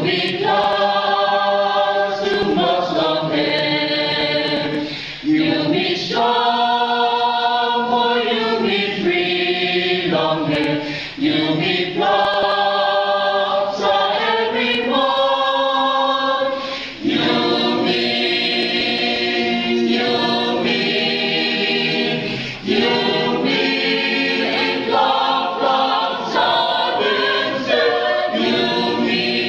meet clouds too much long hair. You meet strong, for you meet free long hair. You meet flocks every morn. You meet in flocks of insect. You meet.